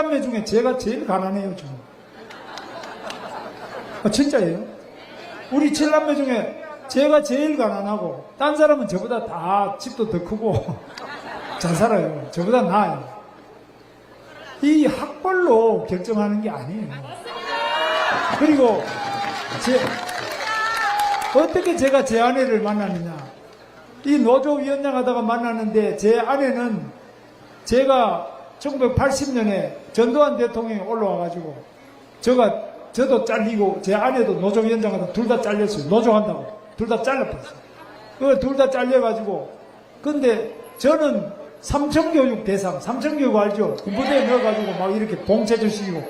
남매 중에 제가 제일 가난해요, 지금. 진짜예요. 우리 7남매 중에 제가 제일 가난하고, 딴 사람은 저보다 다 집도 더 크고, 잘 살아요. 저보다 나아요. 이 학벌로 결정하는 게 아니에요. 그리고, 어떻게 제가 제 아내를 만나느냐. 이 노조위원장 하다가 만났는데, 제 아내는 제가 1980년에 전두환 대통령이 올라와가지고, 저도 잘리고, 제 아내도 노조위원장 하다 둘 다 잘렸어요. 노조한다고. 둘 다 잘려버렸어요. 둘 다 잘려가지고, 근데 저는 삼청교육 대상, 삼청교육 알죠? 군부대에 넣어가지고 막 이렇게 봉체조시키고,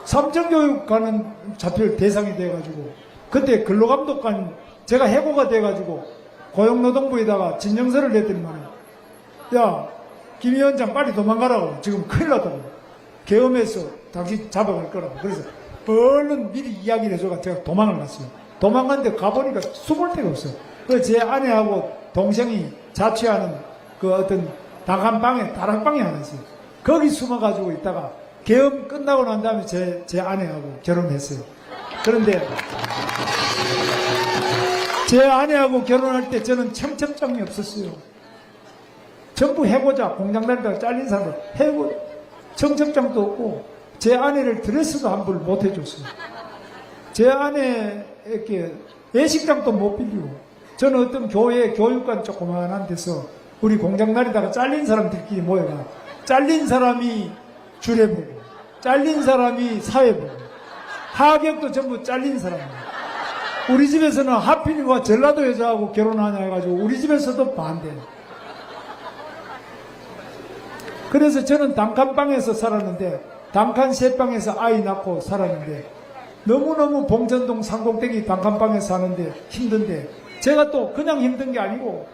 삼청교육 가는 잡힐 대상이 돼가지고, 그때 근로감독관, 제가 해고가 돼가지고, 고용노동부에다가 진정서를 냈더니만, 야, 김 위원장 빨리 도망가라고. 지금 큰일 났다고. 계엄해서 당신 잡아갈 거라고. 그래서 얼른 미리 이야기를 해줘가 제가 도망을 갔어요. 도망갔는데 가보니까 숨을 데가 없어요. 그래서 제 아내하고 동생이 자취하는 그 어떤 다락방이 하나 있어요. 거기 숨어가지고 있다가 계엄 끝나고 난 다음에 제 아내하고 결혼했어요. 그런데 제 아내하고 결혼할 때 저는 청첩장이 없었어요. 전부 해고자, 공장다니다가 잘린 사람들 해고, 청첩장도 없고 제 아내를 드레스도 환불 못 해줬어요. 제 아내에게 예식장도 못 빌리고, 저는 어떤 교회 교육관 조그만한 데서 우리 공장 다니다가 잘린 사람들끼리 모여가, 잘린 사람이 주례보고, 잘린 사람이 사회보고, 하객도 전부 잘린 사람이에요. 우리 집에서는 하필이와 전라도 여자하고 결혼하냐 해가지고 우리 집에서도 반대. 그래서 저는 단칸방에서 살았는데, 단칸 셋방에서 아이 낳고 살았는데, 너무너무 봉천동 상곡대기 단칸방에서 사는데 힘든데, 제가 또 그냥 힘든 게 아니고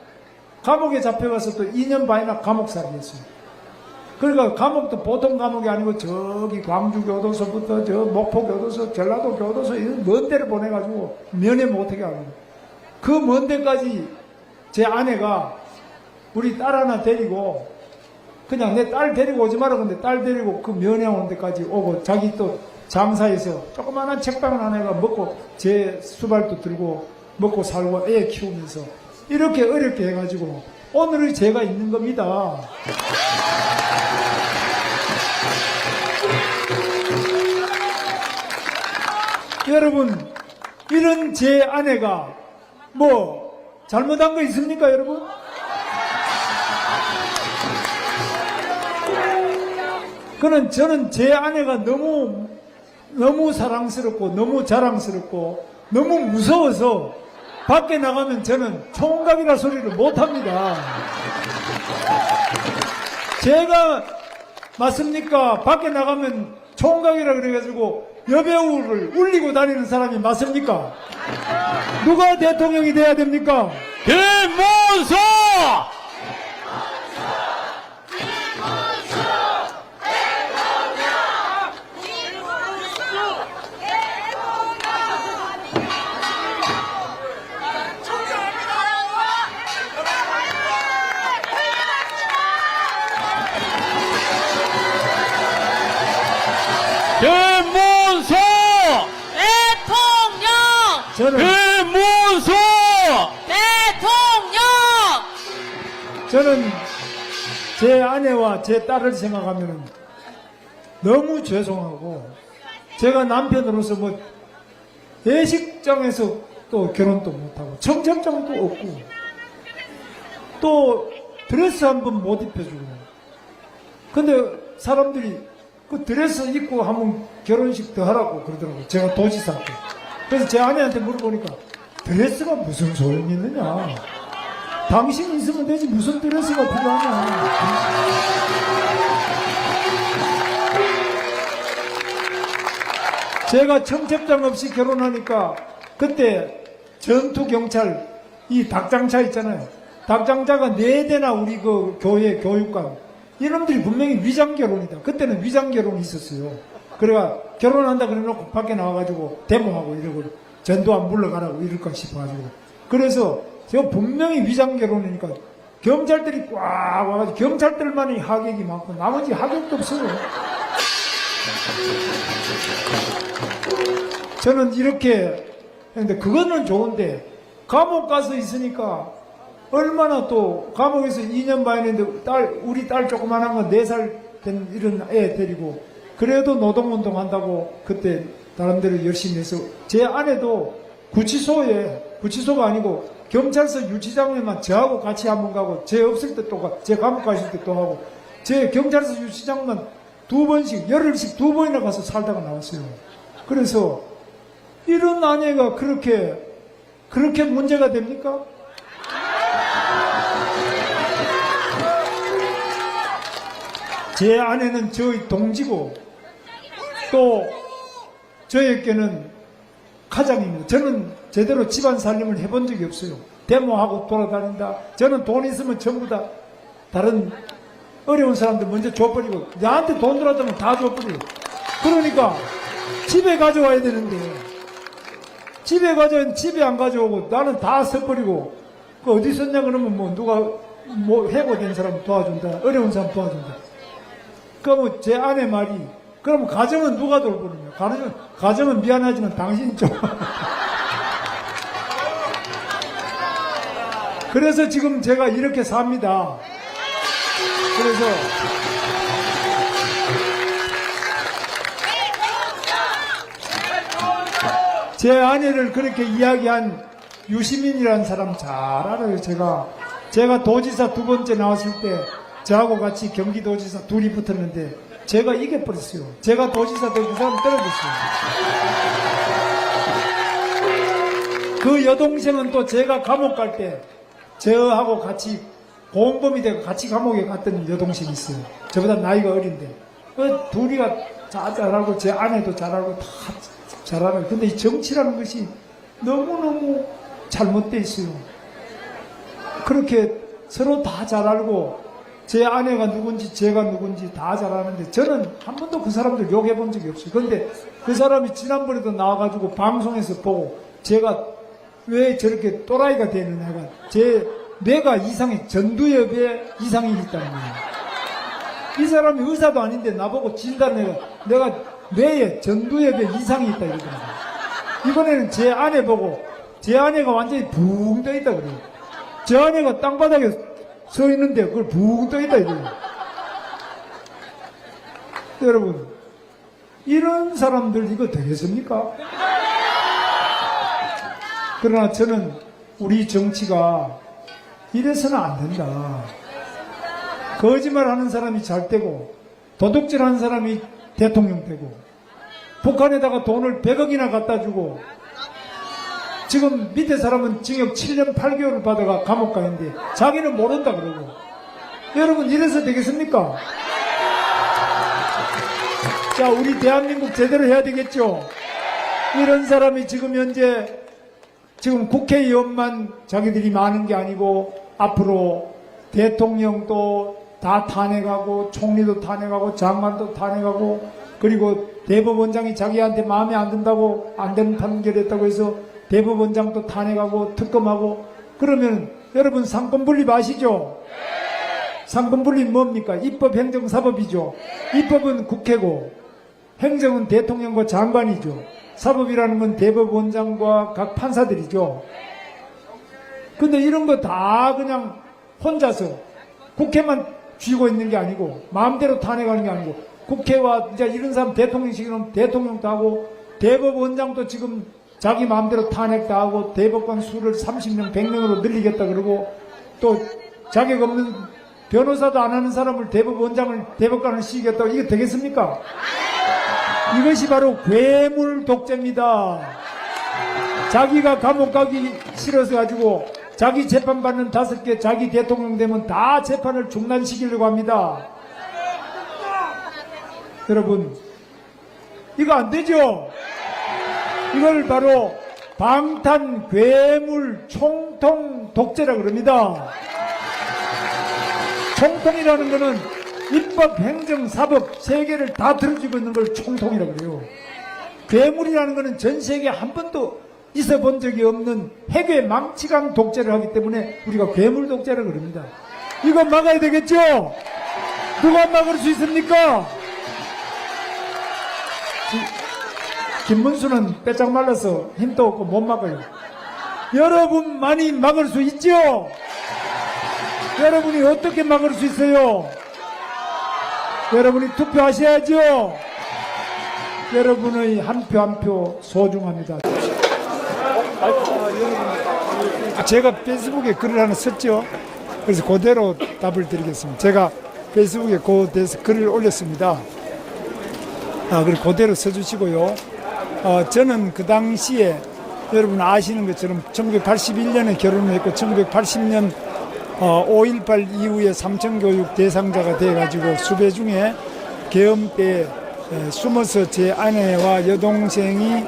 감옥에 잡혀가서 또 2년 반이나 감옥살이 했어요. 그러니까 감옥도 보통 감옥이 아니고 저기 광주교도소부터 저 목포교도소, 전라도교도소 이런 먼 데를 보내가지고 면회 못하게 하고, 그 먼 데까지 제 아내가 우리 딸 하나 데리고, 그냥 내 딸 데리고 오지 마라. 근데 딸 데리고 그 면회 오는 데까지 오고, 자기 또 장사해서 조그마한 책방을 하나 해가 먹고, 제 수발도 들고 먹고 살고 애 키우면서 이렇게 어렵게 해가지고 오늘의 제가 있는 겁니다. 여러분, 이런 제 아내가 뭐 잘못한 거 있습니까, 여러분? 저는 제 아내가 너무 사랑스럽고 너무 자랑스럽고 너무 무서워서 밖에 나가면 저는 총각이라 소리를 못합니다. 제가 맞습니까? 밖에 나가면 총각이라 그래가지고 여배우를 울리고 다니는 사람이 맞습니까? 누가 대통령이 돼야 됩니까? 김문수! 김문수! 대통령! 김문수! 대통령! 저는 제 아내와 제 딸을 생각하면 너무 죄송하고, 제가 남편으로서 뭐 예식장에서 또 결혼도 못하고 청첩장도 없고 또 드레스 한 번 못 입혀주고, 근데 사람들이 그 드레스 입고 한번 결혼식 더 하라고 그러더라고요. 제가 도지사한테. 그래서 제 아내한테 물어보니까 드레스가 무슨 소용이 있느냐. 당신 있으면 되지 무슨 드레스가 필요하냐. 제가 청첩장 없이 결혼하니까 그때 전투경찰 이 닭장차 있잖아요. 닭장차가 4대나 우리 그 교회 교육관 이놈들이 분명히 위장결혼이다. 그때는 위장결혼이 있었어요. 그래가 결혼한다 그래놓고 밖에 나와가지고 데모하고 이러고 전두환 물러가라고 이럴까 싶어가지고, 그래서 제가 분명히 위장결혼이니까 경찰들이 꽉 와가지고 경찰들만이 하객이 많고 나머지 하객도 없어요. 저는 이렇게 했는데 그거는 좋은데 감옥 가서 있으니까 얼마나 또 감옥에서 2년 반 했는데 우리 딸 조그만한 거 4살 된 이런 애 데리고 그래도 노동운동 한다고 그때 다른 데를 열심히 해서 제 아내도 구치소가 아니고 경찰서 유치장에만 저하고 같이 한번 가고 제 없을 때 또 가, 제 감옥 가실 때 또 하고 제 경찰서 유치장만 2번씩 열흘씩 2번이나 가서 살다가 나왔어요. 그래서 이런 아내가 그렇게 문제가 됩니까? 제 아내는 저의 동지고 또 저에게는 가장입니다. 저는 제대로 집안 살림을 해본 적이 없어요. 데모하고 돌아다닌다. 저는 돈 있으면 전부 다 다른 어려운 사람들 먼저 줘버리고 나한테 돈 들어왔다면 다 줘버리고 그러니까 집에 가져와야 되는데 집에 안 가져오고 나는 다 써버리고 그 어디 썼냐 그러면 뭐 누가 뭐 해고된 사람 도와준다. 어려운 사람 도와준다. 그러면 제 아내 말이 그럼 가정은 누가 돌보느냐? 가정은 미안하지만 당신이 좀. 그래서 지금 제가 이렇게 삽니다. 그래서 제 아내를 그렇게 이야기한 유시민이라는 사람 잘 알아요. 제가 도지사 2번째 나왔을 때 저하고 같이 경기도지사 둘이 붙었는데 제가 이겨버렸어요. 제가 도지사 되고 그 사람 떨어졌어요. 그 여동생은 또 제가 감옥 갈 때 저하고 같이 공범이 되고 같이 감옥에 갔던 여동생이 있어요. 저보다 나이가 어린데 그 둘이가 다 잘하고 제 아내도 잘하고 다 잘하는. 근데 이 정치라는 것이 너무너무 잘못되어 있어요. 그렇게 서로 다 잘 알고 제 아내가 누군지 제가 누군지 다 잘 아는데 저는 한 번도 그 사람들 욕해 본 적이 없어요. 그런데 그 사람이 지난번에도 나와가지고 방송에서 보고 제가 왜 저렇게 또라이가 되느냐가 제 뇌가 이상해. 전두엽에 이상이 있다는 거예요. 이 사람이 의사도 아닌데 나보고 진단을 내가 뇌에 전두엽에 이상이 있다 이러더라고요. 이번에는 제 아내 보고 제 아내가 완전히 붕 떠있다 그래요. 제 아내가 땅바닥에 서 있는데 그걸 붕 떠있다 이래요. 여러분 이런 사람들 이거 되겠습니까? 그러나 저는 우리 정치가 이래서는 안 된다. 거짓말하는 사람이 잘 되고 도둑질하는 사람이 대통령 되고 북한에다가 돈을 100억이나 갖다 주고 지금 밑에 사람은 징역 7년 8개월을 받아가 감옥 가 있는데 자기는 모른다 그러고. 여러분 이래서 되겠습니까? 자, 우리 대한민국 제대로 해야 되겠죠? 이런 사람이 지금 현재 지금 국회의원만 자기들이 많은 게 아니고 앞으로 대통령도 다 탄핵하고 총리도 탄핵하고 장관도 탄핵하고 그리고 대법원장이 자기한테 마음에 안 든다고 안 되는 판결했다고 해서 대법원장도 탄핵하고 특검하고 그러면 여러분 상권분립 아시죠? 상권분립 뭡니까? 입법, 행정, 사법이죠. 입법은 국회고 행정은 대통령과 장관이죠. 사법이라는 건 대법원장과 각 판사들이죠. 근데 이런 거 다 그냥 혼자서 국회만 쥐고 있는 게 아니고 마음대로 탄핵하는 게 아니고 국회와 이제 이런 사람 대통령 시키면 대통령도 하고 대법원장도 지금 자기 마음대로 탄핵도 하고 대법관 수를 30명, 100명으로 늘리겠다 그러고 또 자격 없는 변호사도 안 하는 사람을 대법관을 시키겠다고 이게 되겠습니까? 이것이 바로 괴물 독재입니다. 자기가 감옥 가기 싫어서 가지고 자기 재판 받는 5개 자기 대통령 되면 다 재판을 중단시키려고 합니다. 여러분 이거 안 되죠? 이걸 바로 방탄 괴물 총통 독재라고 그럽니다. 총통이라는 것은 입법, 행정, 사법 세 개를 다 들어주고 있는 걸 총통이라고 그래요. 괴물이라는 것은 전 세계에 한 번도 있어 본 적이 없는 핵의 망치강 독재를 하기 때문에 우리가 괴물 독재라고 그럽니다. 이거 막아야 되겠죠? 누가 막을 수 있습니까? 김문수는 빼짝 말라서 힘도 없고 못 막아요. 여러분만이 막을 수 있죠? 여러분이 어떻게 막을 수 있어요? 여러분이 투표하셔야죠? 여러분의 한 표 한 표 소중합니다. 제가 페이스북에 글을 하나 썼죠. 그래서 그대로 답을 드리겠습니다. 제가 페이스북에 그에 대해서 글을 올렸습니다. 그리고 그대로 써주시고요. 저는 그 당시에 여러분 아시는 것처럼 1981년에 결혼을 했고 1980년 5.18 이후에 삼청교육 대상자가 돼가지고 수배 중에 계엄 때 숨어서 제 아내와 여동생이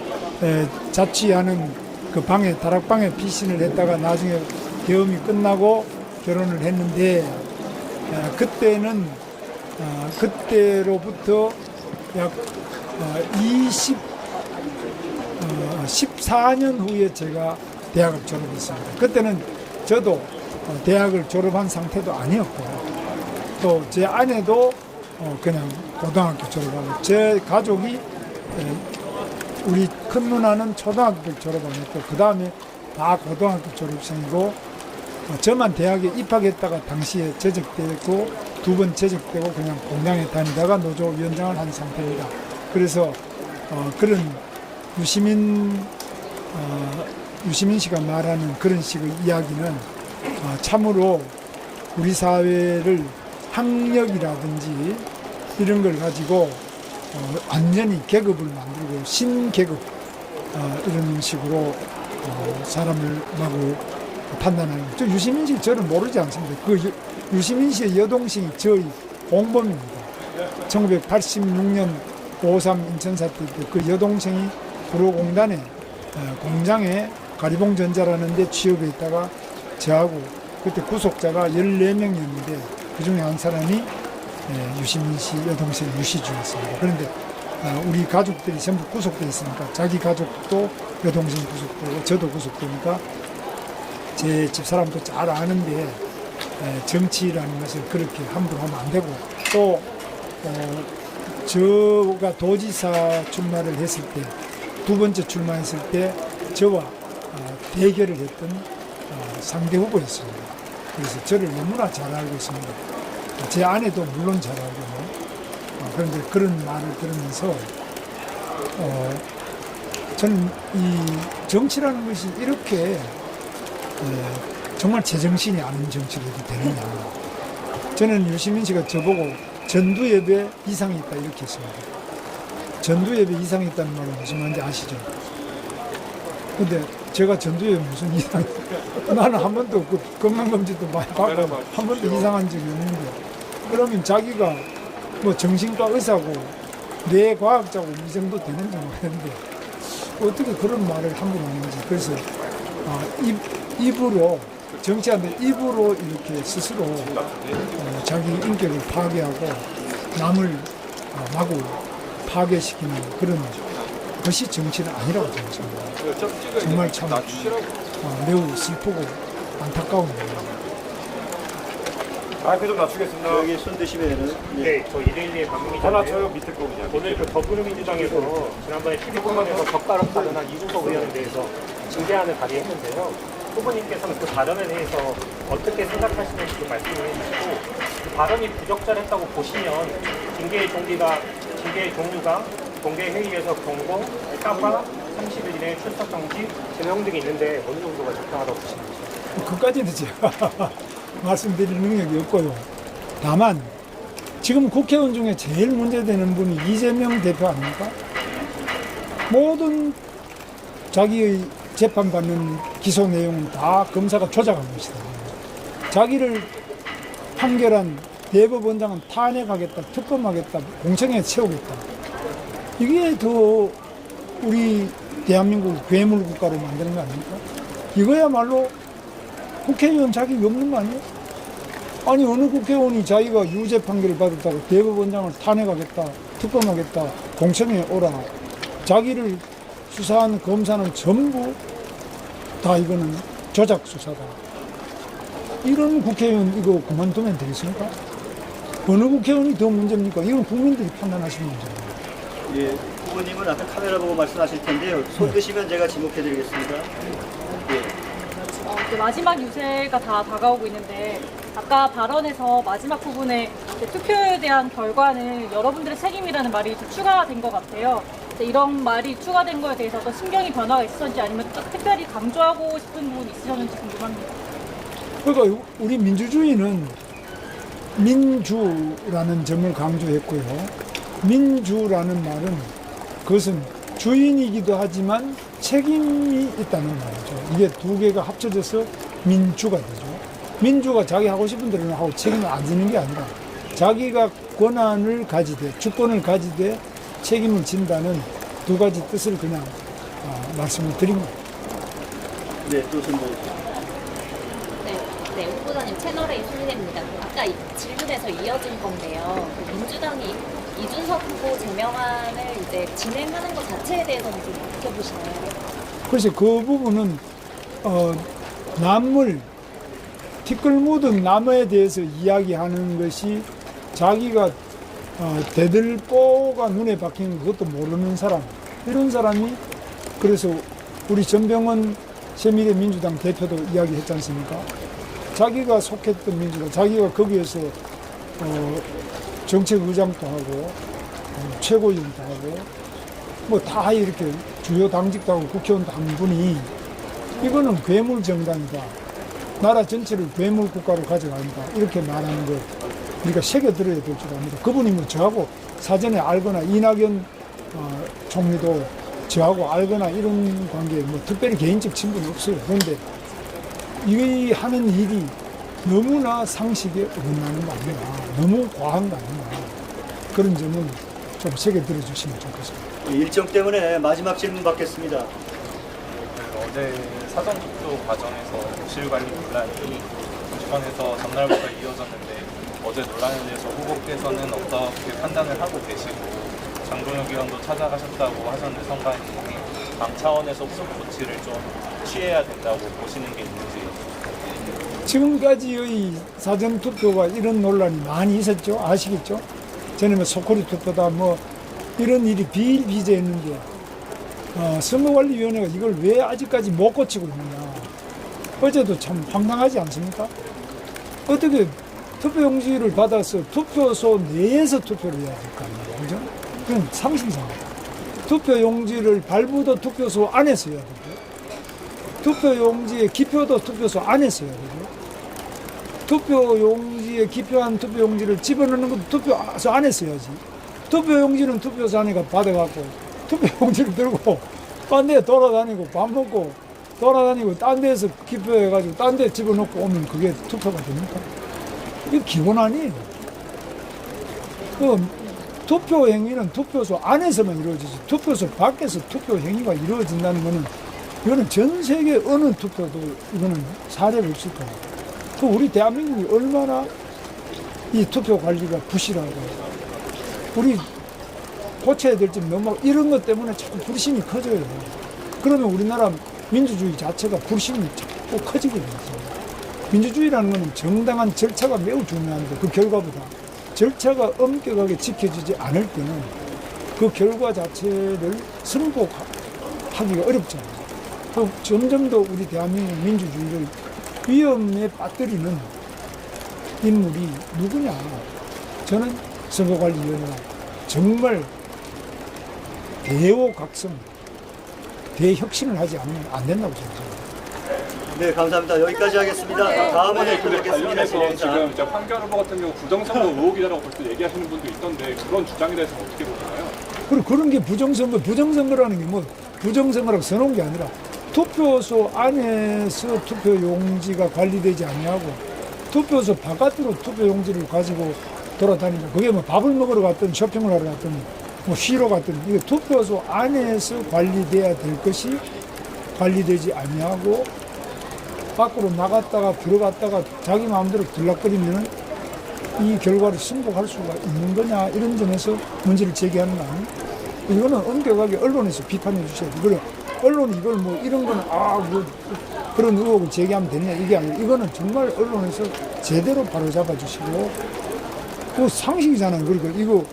자취하는 그 방에 다락방에 피신을 했다가 나중에 계엄이 끝나고 결혼을 했는데 그때는 그때로부터 약 14년 후에 제가 대학을 졸업했습니다. 그때는 저도 대학을 졸업한 상태도 아니었고 또 제 아내도 그냥 고등학교 졸업하고 제 가족이 우리 큰 누나는 초등학교 졸업 안 했고 그 다음에 다 고등학교 졸업생이고 저만 대학에 입학했다가 당시에 재직되고 두 번 재직되고 그냥 공장에 다니다가 노조위원장을 한 상태입니다. 그래서 그런 유시민 씨가 말하는 그런 식의 이야기는 참으로 우리 사회를 학력이라든지 이런 걸 가지고 완전히 계급을 만들고 신계급 이런 식으로 사람을 마구 판단하는 저 유시민 씨 저를 모르지 않습니다. 그 유시민 씨의 여동생이 저희 공범입니다. 1986년 5.3 인천 사태 때 그 여동생이 구로공단에 공장에 가리봉전자라는 데 취업해 있다가 저하고 그때 구속자가 14명이었는데 그 중에 한 사람이 유시민 씨 여동생 유시주였습니다. 그런데 우리 가족들이 전부 구속돼 있으니까 자기 가족도 여동생 구속되고 저도 구속되니까 제 집사람도 잘 아는데 정치라는 것을 그렇게 함부로 하면 안 되고 또 저가 도지사 출마를 했을 때 두 번째 출마했을 때 저와 대결을 했던 상대 후보였습니다. 그래서 저를 너무나 잘 알고 있습니다. 제 아내도 물론 잘 알고 그런데 그런 말을 들으면서 저는 이 정치라는 것이 이렇게 정말 제정신이 아닌 정치를 해도 되느냐. 저는 유시민 씨가 저보고 전두예배 이상이 있다 이렇게 했습니다. 전두예배 이상이 있다는 말은 무슨 말인지 아시죠? 근데 제가 전두예배 무슨 이상이 나는 한 번도 그 건강검진도 많이 받고 한 번도 이상한 적이 없는데 그러면 자기가 뭐 정신과 의사고 뇌과학자고 이 정도 되는지 모르겠는데 어떻게 그런 말을 함부로 하는지 그래서 입으로 정치하는데 입으로 이렇게 스스로 자기 인격을 파괴하고 남을 마구 파괴시키는 그런 것이 정치는 아니라고 생각합니다. 정말 참 매우 슬프고 안타까운 일입니다. 그 좀 낮추겠습니다. 여기 손 드시면은 네, 저 112의 더 박민기인데요. 낮춰요, 밑에 거 그냥. 오늘 그 더불어민주당에서 지난번에 TV공방에서 젓가락 발언한 이준석 의원에 대해서 징계안을 발의했는데요. 후보님께서는 그 발언에 대해서 어떻게 생각하시는지 좀 말씀을 해주시고 그 발언이 부적절했다고 보시면 징계의 종류가 공개회의에서 경고, 사과, 30일 이내 출석 정지, 제명 등이 있는데 어느 정도가 적당하다고 보시는지. 그까지는 제가 말씀드릴 능력이 없고요. 다만 지금 국회의원 중에 제일 문제되는 분이 이재명 대표 아닙니까? 모든 자기의 재판받는 기소 내용은 다 검사가 조작한 것이다. 자기를 판결한 대법원장은 탄핵하겠다, 특검하겠다, 공청회에 채우겠다. 이게 더 우리 대한민국을 괴물 국가로 만드는 거 아닙니까? 이거야말로 국회의원 자격이 없는 거 아니에요? 아니 어느 국회의원이 자기가 유죄 판결을 받았다고 대법원장을 탄핵하겠다, 특검하겠다, 공청회에 오라. 자기를 수사한 검사는 전부 다 이거는 조작 수사다. 이런 국회의원 이거 그만두면 되겠습니까? 어느 국회의원이 더 문제입니까? 이건 국민들이 판단하시는 문제입니다. 예, 후보님은 앞에 카메라 보고 말씀하실 텐데요. 손 드시면 제가 지목해드리겠습니다. 예. 이제 마지막 유세가 다 다가오고 있는데 아까 발언에서 마지막 부분에 이제 투표에 대한 결과는 여러분들의 책임이라는 말이 좀 추가가 된 것 같아요. 이제 이런 말이 추가된 거에 대해서 어떤 심경의 변화가 있었는지 아니면 특별히 강조하고 싶은 부분이 있으셨는지 궁금합니다. 그러니까 우리 민주주의는 민주라는 점을 강조했고요. 민주라는 말은 그것은 주인이기도 하지만 책임이 있다는 말이죠. 이게 두 개가 합쳐져서 민주가 되죠. 민주가 자기 하고 싶은 대로 하고 책임을 안 지는 게 아니라 자기가 권한을 가지되 주권을 가지되 책임을 진다는 두 가지 뜻을 그냥 말씀을 드린 거예요. 네, 또 선보. 네, 후보자님 채널A 손희대입니다. 아까 이 질문에서 이어진 건데요. 민주당이 이준석 후보 제명안을 이제 진행하는 것 자체에 대해서는 좀 어떻게 보시나요? 그래서 그 부분은 남을 티끌 묻은 나무에 대해서 이야기하는 것이 자기가 대들보가 눈에 박힌 그것도 모르는 사람, 이런 사람이, 그래서 우리 전병헌 새미래민주당 대표도 이야기했지 않습니까? 자기가 속했던 민주당, 자기가 거기에서 정책의장도 하고 최고위원도 하고 뭐 다 이렇게 주요 당직도 하고 국회의원도 한 분이 이거는 괴물 정당이다, 나라 전체를 괴물 국가로 가져간다, 이렇게 말하는 거 우리가 새겨들어야 될 줄 압니다. 그분이 뭐 저하고 사전에 알거나 이낙연 총리도 저하고 알거나 이런 관계에 뭐 특별히 개인적 친분은 없어요. 그런데 이 하는 일이 너무나 상식에 어긋나는 거 아니냐, 너무 과한 거 아니냐, 그런 점은 좀 새겨들어 주시면 좋겠습니다. 일정 때문에 마지막 질문 받겠습니다. 어제 사전투표 과정에서 실관리 논란이 정치권에서 전날부터 이어졌는데 어제 논란에 대해서 후보께서는 어떻게 판단을 하고 계시고 장동혁 의원도 찾아가셨다고 하셨는데 선관위 당 차원에서 후속 조치를 좀 취해야 된다고 보시는 게 있는지. 지금까지의 사전투표가 이런 논란이 많이 있었죠. 아시겠죠? 전에 뭐 소코리 투표다 뭐 이런 일이 비일비재했는데 선거관리위원회가 이걸 왜 아직까지 못 고치고 있느냐. 어제도 참 황당하지 않습니까? 어떻게 투표용지를 받아서 투표소 내에서 투표를 해야 될 거 아니에요. 그죠? 그건 상식이상하다. 투표용지를 발부도 투표소 안에서 해야 되고, 투표용지에 기표도 투표소 안에서 해야 되고, 투표용지에 기표한 투표용지를 집어넣는 것도 투표소 안에서 해야지. 투표용지는 투표소 안에가 받아갖고 투표용지를 들고 딴 데 돌아다니고 밥 먹고 돌아다니고 딴 데에서 기표해가지고 딴 데 집어넣고 오면 그게 투표가 됩니까? 이거 기본 아니에요. 투표 행위는 투표소 안에서만 이루어지지 투표소 밖에서 투표 행위가 이루어진다는 것은 이거는 전 세계 어느 투표도 이거는 사례가 없을 거예요. 그 우리 대한민국이 얼마나 이 투표 관리가 부실하고 우리 고쳐야 될 점 너무 이런 것 때문에 자꾸 불신이 커져요. 그러면 우리나라 민주주의 자체가 불신이 자꾸 커지게 되죠. 민주주의라는 것은 정당한 절차가 매우 중요한데 그 결과보다 절차가 엄격하게 지켜지지 않을 때는 그 결과 자체를 승복하기가 어렵잖아요. 또 점점 더 우리 대한민국 민주주의를 위험에 빠뜨리는 인물이 누구냐. 저는 선거관리위원회가 정말 대호각성, 대혁신을 하지 않으면 안 된다고 생각합니다. 네, 감사합니다. 여기까지 하겠습니다. 다음에 또 뵙겠습니다. 관련해서 지금 이제 황교안 후보 같은 경우 부정선거 의혹이라고 벌써 얘기하시는 분도 있던데 그런 주장에 대해서 어떻게 보시나요? 그리고 그런 게 부정선거라는 게 뭐 부정선거라고 써놓은 게 아니라 투표소 안에서 투표용지가 관리되지 아니하고 투표소 바깥으로 투표용지를 가지고 돌아다니고 그게 뭐 밥을 먹으러 갔든 쇼핑을 하러 갔든 뭐 쉬러 갔든 이게 투표소 안에서 관리돼야 될 것이 관리되지 아니하고 밖으로 나갔다가 들어갔다가 자기 마음대로 들락거리면 이 결과를 승복할 수가 있는 거냐 이런 점에서 문제를 제기하는 거 아니에요? 이거는 엄격하게 언론에서 비판해 주셔야 돼요. 그래, 언론이 이걸 뭐 이런 거는 뭐 그런 의혹을 제기하면 되느냐 이게 아니라 이거는 정말 언론에서 제대로 바로잡아 주시고 그 상식이잖아요. 그러니까 이거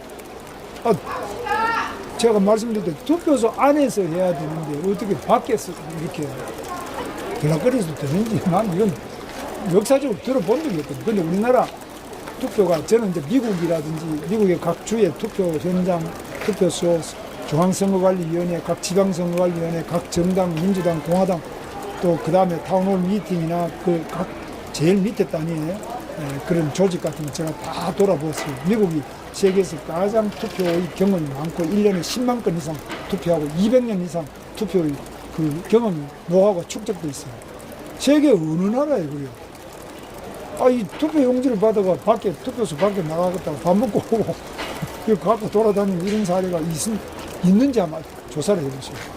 제가 말씀드린 투표소 안에서 해야 되는데 어떻게 밖에서 이렇게 들락거려서 되는지 난 이건 역사적으로 들어본 적이 없거든요. 근데 우리나라 투표가 저는 이제 미국이라든지 미국의 각 주의 투표 현장, 투표소, 중앙선거관리위원회, 각 지방선거관리위원회, 각 정당, 민주당, 공화당 또 그 다음에 타운홀 미팅이나 그 각 제일 밑에 단위의 그런 조직 같은 거 제가 다 돌아보았어요. 미국이 세계에서 가장 투표의 경험이 많고 1년에 10만 건 이상 투표하고 200년 이상 투표의 그 경험이 노하우가 축적돼 있어요. 세계 어느 나라에 그래요? 이 투표 용지를 받아가 밖에 투표소 밖에 나가겠다고 밥 먹고 오고 이거 갖고 돌아다니는 이런 사례가 있는지 아마 조사를 해보세요.